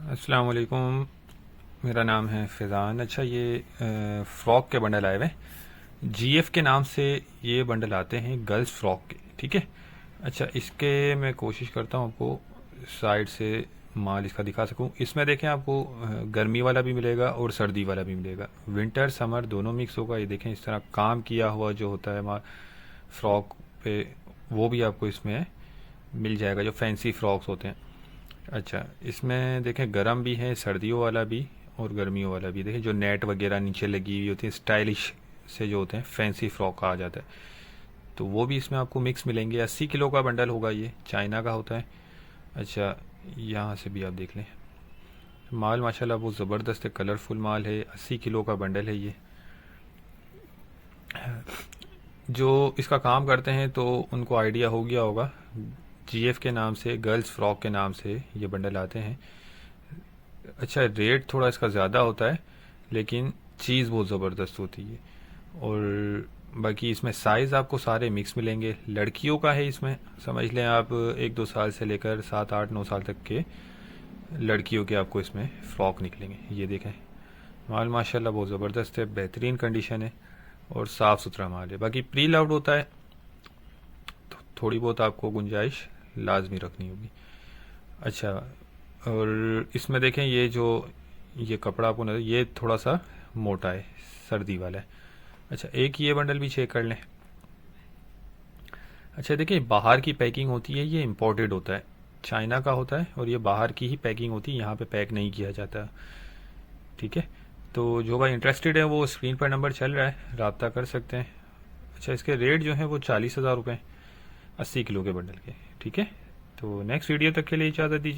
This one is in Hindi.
अस्सलाम वालेकुम। मेरा नाम है फैज़ान। अच्छा, ये फ़्रॉक के बंडल आए हुए हैं। जीएफ के नाम से ये बंडल आते हैं, गर्ल्स फ़्रॉक के। ठीक है। अच्छा, इसके मैं कोशिश करता हूँ आपको साइड से माल इसका दिखा सकूँ। इसमें देखें, आपको गर्मी वाला भी मिलेगा और सर्दी वाला भी मिलेगा। विंटर समर दोनों मिक्स होगा। ये देखें, इस तरह काम किया हुआ जो होता है माल फ़्रॉक पे, वो भी आपको इसमें मिल जाएगा, जो फैंसी फ़्रॉक्स होते हैं। अच्छा, इसमें देखें गरम भी है, सर्दियों वाला भी और गर्मियों वाला भी। देखें, जो नेट वगैरह नीचे लगी हुई होती है, स्टाइलिश से जो होते हैं, फैंसी फ्रॉक कहा जाता है, तो वो भी इसमें आपको मिक्स मिलेंगे। 80 किलो का बंडल होगा, ये चाइना का होता है। अच्छा, यहाँ से भी आप देख लें, माल माशाल्लाह बहुत ज़बरदस्त है, कलरफुल माल है। 80 किलो का बंडल है ये। जो इसका काम करते हैं तो उनको आइडिया हो गया होगा, जीएफ के नाम से, गर्ल्स फ्रॉक के नाम से ये बंडल आते हैं। अच्छा, रेट थोड़ा इसका ज़्यादा होता है, लेकिन चीज़ बहुत ज़बरदस्त होती है। और बाकी इसमें साइज़ आपको सारे मिक्स मिलेंगे। लड़कियों का है इसमें, समझ लें आप 1-2 साल से लेकर 7-8-9 साल तक के लड़कियों के आपको इसमें फ़्रॉक निकलेंगे। ये देखें, माल माशाल्लाह बहुत ज़बरदस्त है, बेहतरीन कंडीशन है और साफ़ सुथरा माल है। बाकी प्री लव्ड होता है, तो थोड़ी बहुत आपको गुंजाइश लाजमी रखनी होगी। अच्छा, और इसमें देखें, ये कपड़ा आपको नजर, ये थोड़ा सा मोटा है, सर्दी वाला है। अच्छा, एक ये बंडल भी चेक कर लें। अच्छा, देखिए, बाहर की पैकिंग होती है, ये इम्पोर्टेड होता है, चाइना का होता है, और ये बाहर की ही पैकिंग होती है, यहाँ पे पैक नहीं किया जाता। ठीक है। तो जो भाई इंटरेस्टेड है, वो स्क्रीन पर नंबर चल रहा है, रब्ता कर सकते हैं। अच्छा, इसके रेट जो है वो 40,000 रुपये, 80 किलो के बंडल के। ठीक है। तो नेक्स्ट वीडियो तक के लिए इजाज़त दीजिए।